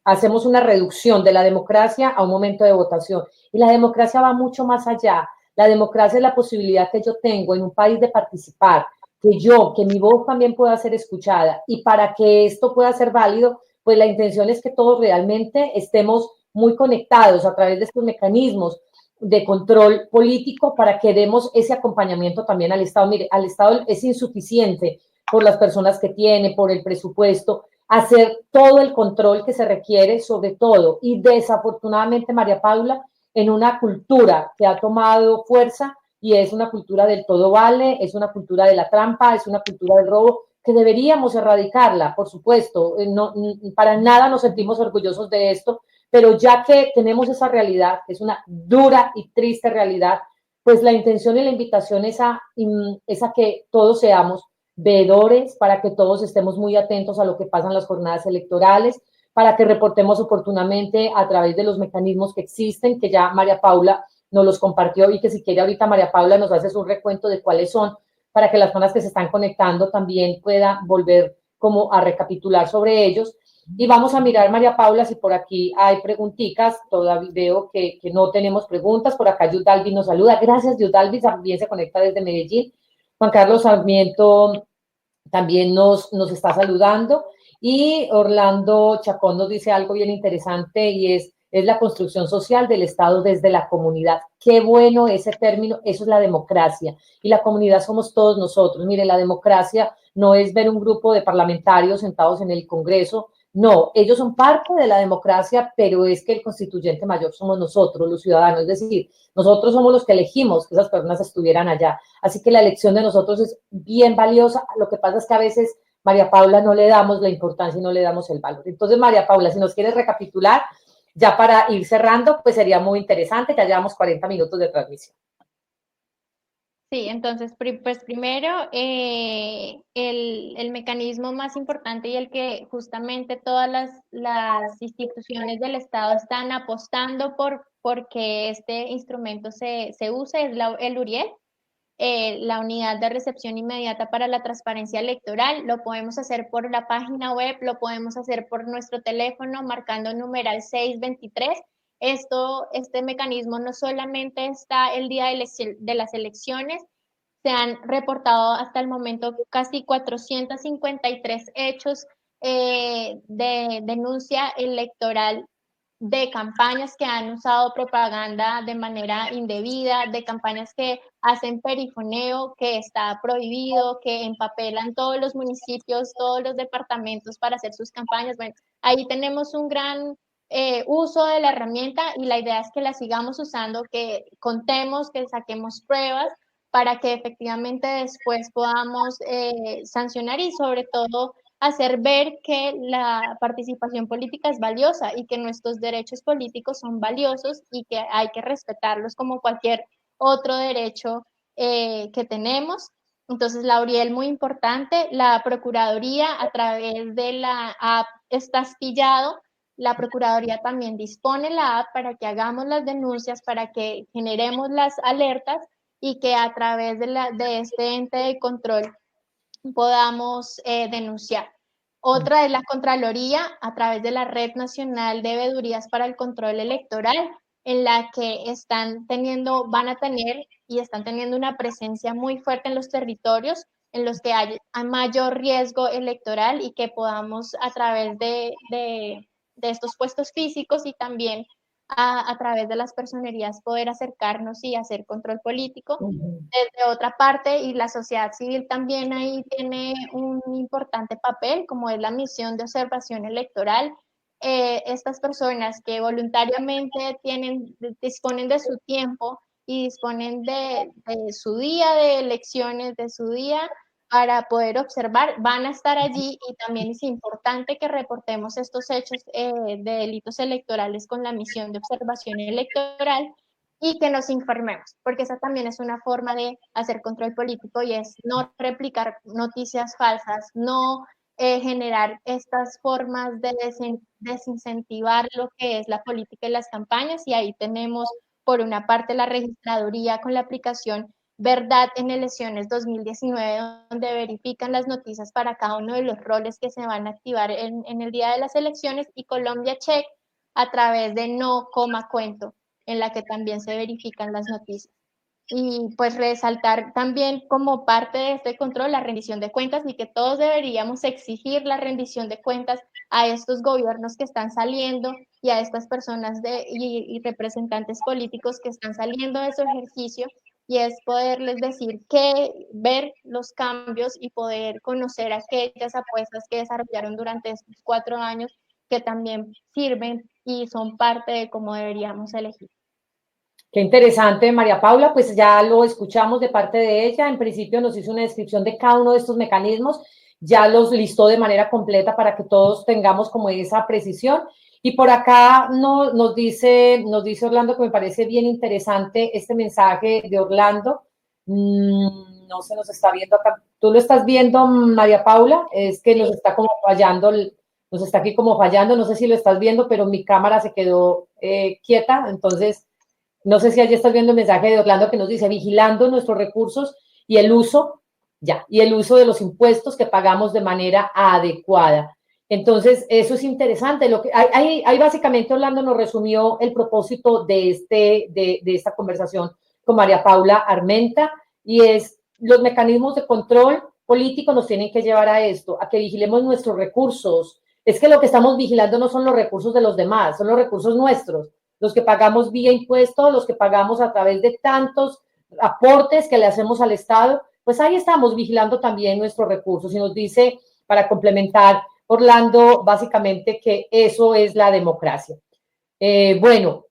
hacemos una reducción de la democracia a un momento de votación. Y la democracia va mucho más allá. La democracia es la posibilidad que yo tengo en un país de participar, que mi voz también pueda ser escuchada. Y para que esto pueda ser válido, pues la intención es que todos realmente estemos muy conectados a través de estos mecanismos de control político para que demos ese acompañamiento también al Estado. Mire, al Estado es insuficiente por las personas que tiene, por el presupuesto, hacer todo el control que se requiere sobre todo. Y desafortunadamente, María Paula, en una cultura que ha tomado fuerza y es una cultura del todo vale, es una cultura de la trampa, es una cultura del robo, que deberíamos erradicarla, por supuesto. No, para nada nos sentimos orgullosos de esto, pero ya que tenemos esa realidad, que es una dura y triste realidad, pues la intención y la invitación es a que todos seamos veedores, para que todos estemos muy atentos a lo que pasa en las jornadas electorales, para que reportemos oportunamente a través de los mecanismos que existen, que ya María Paula nos los compartió, y que si quiere ahorita María Paula nos hace un recuento de cuáles son, para que las personas que se están conectando también puedan volver como a recapitular sobre ellos. Y vamos a mirar, María Paula, si por aquí hay preguntitas. Todavía veo que no tenemos preguntas. Por acá Yudalvi nos saluda. Gracias, Yudalvi, también se conecta desde Medellín. Juan Carlos Sarmiento también nos está saludando. Y Orlando Chacón nos dice algo bien interesante, y es la construcción social del Estado desde la comunidad. Qué bueno ese término, eso es la democracia. Y la comunidad somos todos nosotros. Mire, la democracia no es ver un grupo de parlamentarios sentados en el Congreso. No, ellos son parte de la democracia, pero es que el constituyente mayor somos nosotros, los ciudadanos. Es decir, nosotros somos los que elegimos que esas personas estuvieran allá. Así que la elección de nosotros es bien valiosa. Lo que pasa es que a veces, María Paula, no le damos la importancia y no le damos el valor. Entonces, María Paula, si nos quieres recapitular, ya para ir cerrando, pues sería muy interesante. Ya llevamos 40 minutos de transmisión. Sí, entonces, pues primero, el mecanismo más importante y el que justamente todas las instituciones del Estado están apostando porque este instrumento se use es el URIEL, la unidad de recepción inmediata para la transparencia electoral. Lo podemos hacer por la página web, lo podemos hacer por nuestro teléfono marcando numeral 623. Este mecanismo no solamente está el día de las elecciones, se han reportado hasta el momento casi 453 hechos de denuncia electoral de campañas que han usado propaganda de manera indebida, de campañas que hacen perifoneo, que está prohibido, que empapelan todos los municipios, todos los departamentos para hacer sus campañas. Bueno, ahí tenemos un gran uso de la herramienta y la idea es que la sigamos usando, que contemos, que saquemos pruebas para que efectivamente después podamos sancionar y sobre todo hacer ver que la participación política es valiosa y que nuestros derechos políticos son valiosos y que hay que respetarlos como cualquier otro derecho que tenemos. Entonces, la Uriel, muy importante, la Procuraduría a través de la app Estás Pillado, la Procuraduría también dispone la app para que hagamos las denuncias, para que generemos las alertas y que a través de este ente de control podamos denunciar. Otra es la Contraloría a través de la Red Nacional de Veedurías para el Control Electoral, en la que van a tener y están teniendo una presencia muy fuerte en los territorios en los que hay mayor riesgo electoral y que podamos a través de estos puestos físicos y también a través de las personerías poder acercarnos y hacer control político. Desde otra parte, y la sociedad civil también ahí tiene un importante papel, como es la misión de observación electoral. Estas personas que voluntariamente disponen de su tiempo y disponen de su día de elecciones, de su día para poder observar, van a estar allí y también es importante que reportemos estos hechos de delitos electorales con la misión de observación electoral y que nos informemos, porque esa también es una forma de hacer control político y es no replicar noticias falsas, no generar estas formas de desincentivar lo que es la política y las campañas, y ahí tenemos por una parte la registraduría con la aplicación Verdad en Elecciones 2019, donde verifican las noticias para cada uno de los roles que se van a activar en el día de las elecciones, y Colombia Check a través de No Coma Cuento, en la que también se verifican las noticias. Y pues resaltar también como parte de este control la rendición de cuentas, y que todos deberíamos exigir la rendición de cuentas a estos gobiernos que están saliendo y a estas personas y representantes políticos que están saliendo de su ejercicio, y es poderles decir que ver los cambios y poder conocer aquellas apuestas que desarrollaron durante estos 4 años que también sirven y son parte de cómo deberíamos elegir. Qué interesante, María Paula, pues ya lo escuchamos de parte de ella. En principio nos hizo una descripción de cada uno de estos mecanismos, ya los listó de manera completa para que todos tengamos como esa precisión. Y por acá nos dice Orlando, que me parece bien interesante este mensaje de Orlando. No se nos está viendo acá. ¿Tú lo estás viendo, María Paula? Es que nos está como fallando, nos está aquí como fallando. No sé si lo estás viendo, pero mi cámara se quedó quieta, entonces no sé si allí estás viendo el mensaje de Orlando que nos dice: vigilando nuestros recursos y el uso de los impuestos que pagamos de manera adecuada. Entonces, eso es interesante. Ahí básicamente Orlando nos resumió el propósito de esta conversación con María Paula Armenta, y es: los mecanismos de control político nos tienen que llevar a esto, a que vigilemos nuestros recursos. Es que lo que estamos vigilando no son los recursos de los demás, son los recursos nuestros, los que pagamos vía impuestos, los que pagamos a través de tantos aportes que le hacemos al Estado. Pues ahí estamos vigilando también nuestros recursos. Y nos dice, para complementar, Orlando, básicamente que eso es la democracia. Bueno,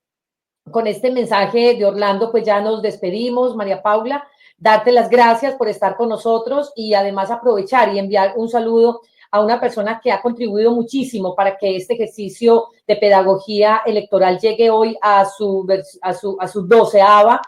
con este mensaje de Orlando, pues ya nos despedimos, María Paula. Darte las gracias por estar con nosotros, y además aprovechar y enviar un saludo a una persona que ha contribuido muchísimo para que este ejercicio de pedagogía electoral llegue hoy a su 12ª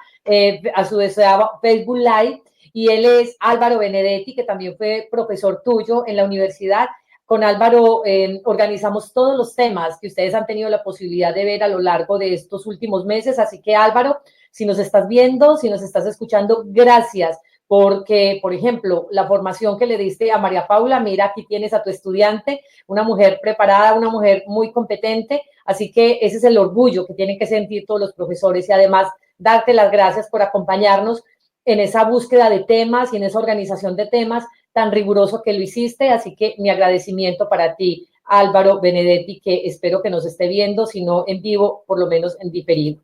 Facebook Live, y él es Álvaro Benedetti, que también fue profesor tuyo en la universidad. Con Álvaro organizamos todos los temas que ustedes han tenido la posibilidad de ver a lo largo de estos últimos meses. Así que, Álvaro, si nos estás viendo, si nos estás escuchando, gracias, porque, por ejemplo, la formación que le diste a María Paula, mira, aquí tienes a tu estudiante, una mujer preparada, una mujer muy competente, así que ese es el orgullo que tienen que sentir todos los profesores, y además darte las gracias por acompañarnos en esa búsqueda de temas y en esa organización de temas tan riguroso que lo hiciste. Así que mi agradecimiento para ti, Álvaro Benedetti, que espero que nos esté viendo, si no en vivo, por lo menos en diferido.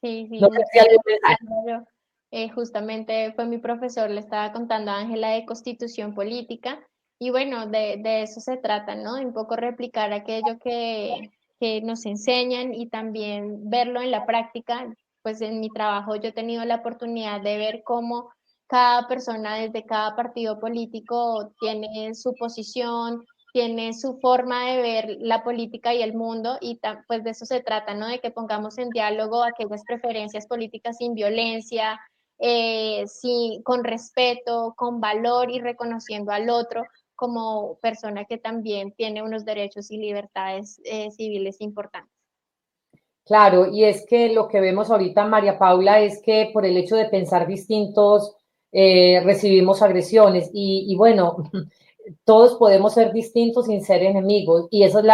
Sí, No sé si Álvaro, justamente fue mi profesor, le estaba contando a Ángela de Constitución Política, y bueno, de eso se trata, ¿no? De un poco replicar aquello que nos enseñan y también verlo en la práctica. Pues en mi trabajo yo he tenido la oportunidad de ver cómo cada persona desde cada partido político tiene su posición, tiene su forma de ver la política y el mundo, y pues de eso se trata, ¿no? De que pongamos en diálogo aquellas preferencias políticas sin violencia, con respeto, con valor, y reconociendo al otro como persona que también tiene unos derechos y libertades civiles importantes. Claro, y es que lo que vemos ahorita, María Paula, es que por el hecho de pensar distintos, recibimos agresiones, y bueno, todos podemos ser distintos sin ser enemigos, y esas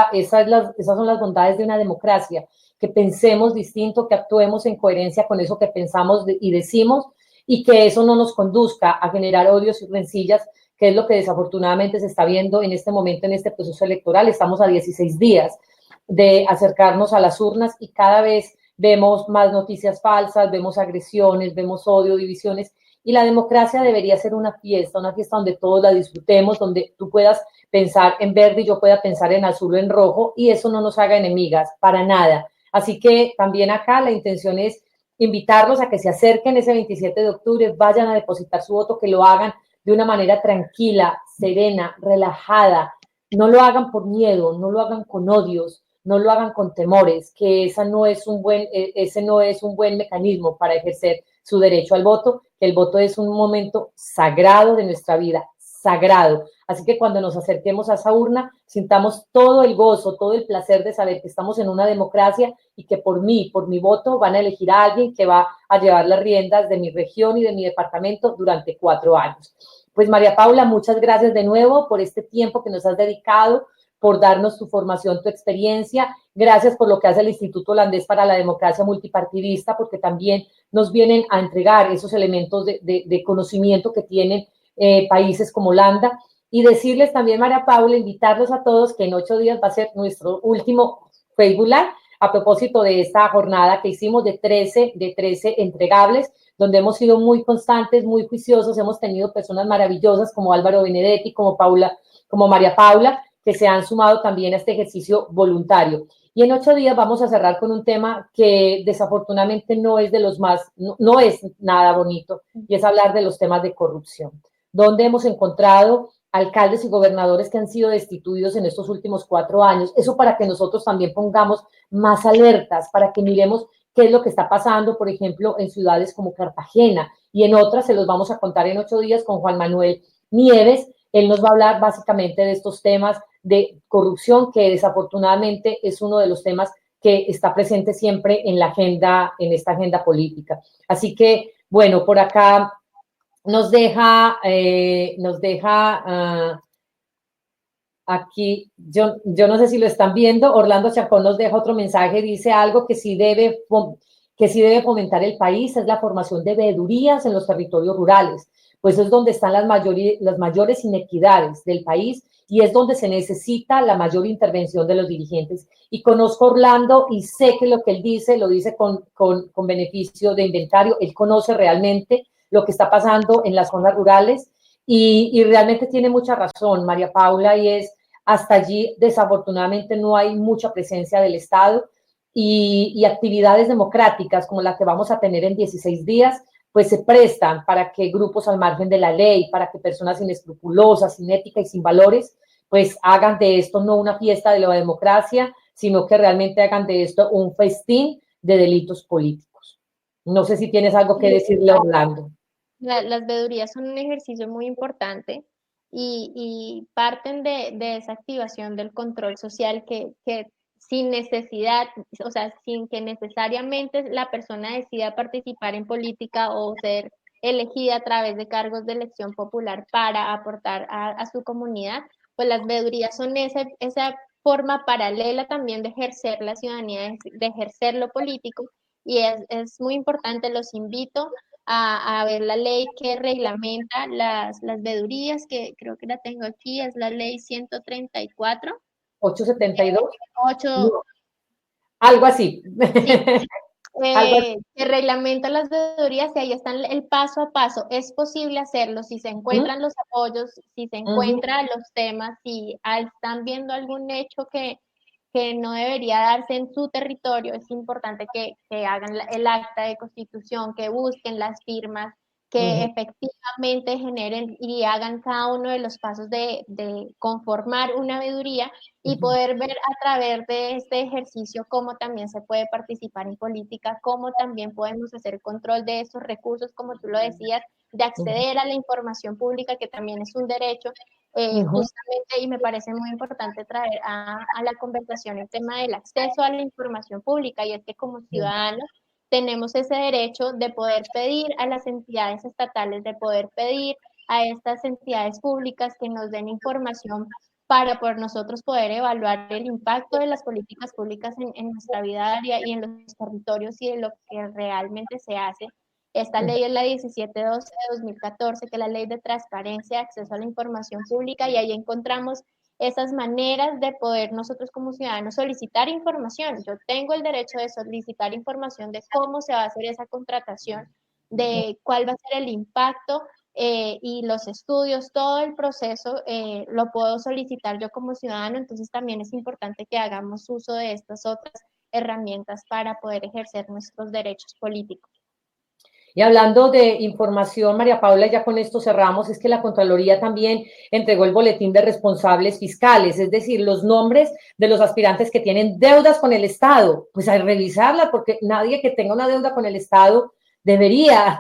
son las bondades de una democracia, que pensemos distinto, que actuemos en coherencia con eso que pensamos y decimos, y que eso no nos conduzca a generar odios y rencillas, que es lo que desafortunadamente se está viendo en este momento, en este proceso electoral. Estamos a 16 días de acercarnos a las urnas, y cada vez vemos más noticias falsas, vemos agresiones, vemos odio, divisiones, y la democracia debería ser una fiesta donde todos la disfrutemos, donde tú puedas pensar en verde y yo pueda pensar en azul o en rojo, y eso no nos haga enemigas, para nada. Así que también acá la intención es invitarlos a que se acerquen ese 27 de octubre, vayan a depositar su voto, que lo hagan de una manera tranquila, serena, relajada, no lo hagan por miedo, no lo hagan con odios, no lo hagan con temores, que ese no es un buen mecanismo para ejercer su derecho al voto, que el voto es un momento sagrado de nuestra vida, sagrado. Así que cuando nos acerquemos a esa urna, sintamos todo el gozo, todo el placer de saber que estamos en una democracia y que por mí, por mi voto, van a elegir a alguien que va a llevar las riendas de mi región y de mi departamento durante 4 años. Pues María Paula, muchas gracias de nuevo por este tiempo que nos has dedicado, por darnos tu formación, tu experiencia. Gracias por lo que hace el Instituto Holandés para la Democracia Multipartidista, porque también nos vienen a entregar esos elementos de conocimiento que tienen países como Holanda. Y decirles también, María Paula, invitarlos a todos que en 8 días va a ser nuestro último Facebook Live a propósito de esta jornada que hicimos de 13 entregables, donde hemos sido muy constantes, muy juiciosos, hemos tenido personas maravillosas como Álvaro Benedetti, como María Paula, que se han sumado también a este ejercicio voluntario. Y en 8 días vamos a cerrar con un tema que desafortunadamente no es de los más, no es nada bonito, y es hablar de los temas de corrupción, donde hemos encontrado alcaldes y gobernadores que han sido destituidos en estos últimos 4 años. Eso para que nosotros también pongamos más alertas, para que miremos qué es lo que está pasando, por ejemplo, en ciudades como Cartagena, y en otras se los vamos a contar en 8 días con Juan Manuel Nieves. Él nos va a hablar básicamente de estos temas de corrupción, que desafortunadamente es uno de los temas que está presente siempre en la agenda, en esta agenda política. Así que, bueno, por acá aquí, yo no sé si lo están viendo, Orlando Chacón nos deja otro mensaje, dice algo que sí debe fomentar el país, es la formación de veedurías en los territorios rurales, pues es donde están las mayores inequidades del país y es donde se necesita la mayor intervención de los dirigentes. Y conozco a Orlando y sé que lo que él dice, lo dice con beneficio de inventario, él conoce realmente lo que está pasando en las zonas rurales y realmente tiene mucha razón, María Paula, y es hasta allí, desafortunadamente, no hay mucha presencia del Estado y actividades democráticas como la que vamos a tener en 16 días, pues se prestan para que grupos al margen de la ley, para que personas inescrupulosas, sin ética y sin valores, pues hagan de esto no una fiesta de la democracia, sino que realmente hagan de esto un festín de delitos políticos. No sé si tienes algo que decirle, Orlando. Las veedurías son un ejercicio muy importante y parten de esa activación del control social que sin necesidad, o sea, sin que necesariamente la persona decida participar en política o ser elegida a través de cargos de elección popular para aportar a su comunidad, pues las veedurías son esa forma paralela también de ejercer la ciudadanía, de ejercer lo político, y es muy importante, los invito a ver la ley que reglamenta las veedurías, que creo que la tengo aquí, es la ley 134, 872, 8, no, algo así. sí, Algo así. que reglamenta las veedurías y ahí está el paso a paso. Es posible hacerlo si se ¿Mm? encuentran los apoyos, si se Uh -huh. encuentran los temas, si están viendo algún hecho que no debería darse en su territorio. Es importante que hagan el acta de constitución, que busquen las firmas, que efectivamente generen y hagan cada uno de los pasos de conformar una veeduría y poder ver a través de este ejercicio cómo también se puede participar en política, cómo también podemos hacer control de esos recursos, como tú lo decías, de acceder a la información pública, que también es un derecho, justamente, y me parece muy importante traer a la conversación el tema del acceso a la información pública, y es que como ciudadanos tenemos ese derecho de poder pedir a las entidades estatales, de poder pedir a estas entidades públicas que nos den información para por nosotros poder evaluar el impacto de las políticas públicas en nuestra vida diaria y en los territorios y de lo que realmente se hace. Esta ley es la 1712 de 2014, que es la ley de transparencia, acceso a la información pública, y ahí encontramos esas maneras de poder nosotros como ciudadanos solicitar información. Yo tengo el derecho de solicitar información de cómo se va a hacer esa contratación, de cuál va a ser el impacto y los estudios, todo el proceso lo puedo solicitar yo como ciudadano, entonces también es importante que hagamos uso de estas otras herramientas para poder ejercer nuestros derechos políticos. Y hablando de información, María Paula, ya con esto cerramos, es que la Contraloría también entregó el boletín de responsables fiscales, es decir, los nombres de los aspirantes que tienen deudas con el Estado. Pues a revisarla, porque nadie que tenga una deuda con el Estado debería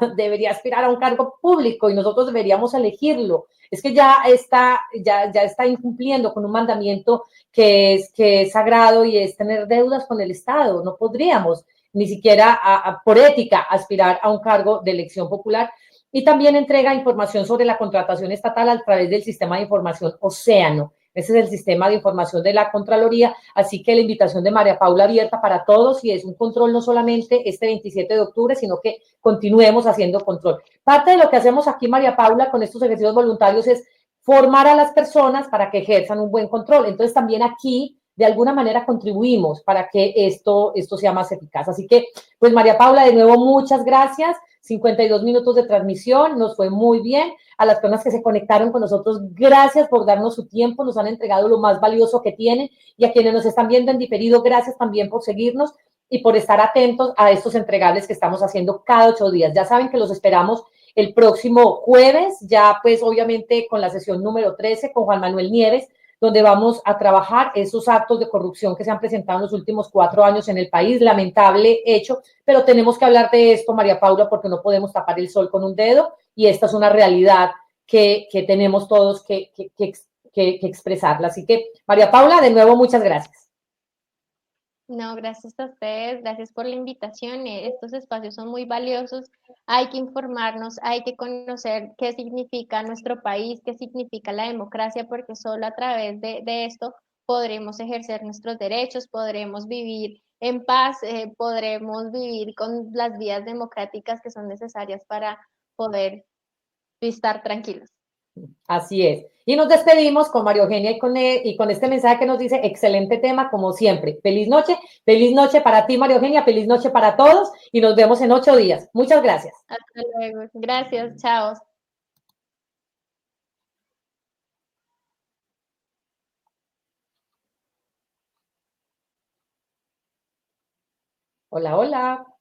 aspirar a un cargo público y nosotros deberíamos elegirlo. Es que ya está incumpliendo con un mandamiento que es sagrado y es tener deudas con el Estado. No podríamos ni siquiera por ética aspirar a un cargo de elección popular. Y también entrega información sobre la contratación estatal a través del sistema de información Océano. Ese es el sistema de información de la Contraloría, así que la invitación de María Paula abierta para todos y es un control no solamente este 27 de octubre, sino que continuemos haciendo control. Parte de lo que hacemos aquí, María Paula, con estos ejercicios voluntarios es formar a las personas para que ejerzan un buen control. Entonces también aquí de alguna manera contribuimos para que esto sea más eficaz. Así que, pues María Paula, de nuevo, muchas gracias. 52 minutos de transmisión, nos fue muy bien. A las personas que se conectaron con nosotros, gracias por darnos su tiempo, nos han entregado lo más valioso que tienen y a quienes nos están viendo en diferido, gracias también por seguirnos y por estar atentos a estos entregables que estamos haciendo cada 8 días. Ya saben que los esperamos el próximo jueves, ya pues obviamente con la sesión número 13 con Juan Manuel Nieves, donde vamos a trabajar esos actos de corrupción que se han presentado en los últimos 4 años en el país, lamentable hecho, pero tenemos que hablar de esto, María Paula, porque no podemos tapar el sol con un dedo y esta es una realidad que tenemos todos que expresarla. Así que, María Paula, de nuevo, muchas gracias. No, gracias a ustedes, gracias por la invitación. Estos espacios son muy valiosos. Hay que informarnos, hay que conocer qué significa nuestro país, qué significa la democracia, porque solo a través de esto podremos ejercer nuestros derechos, podremos vivir en paz, podremos vivir con las vías democráticas que son necesarias para poder estar tranquilos. Así es. Y nos despedimos con María Eugenia y con este mensaje que nos dice, excelente tema como siempre. Feliz noche para ti, María Eugenia, feliz noche para todos y nos vemos en 8 días. Muchas gracias. Hasta luego. Gracias, chao. Hola, hola.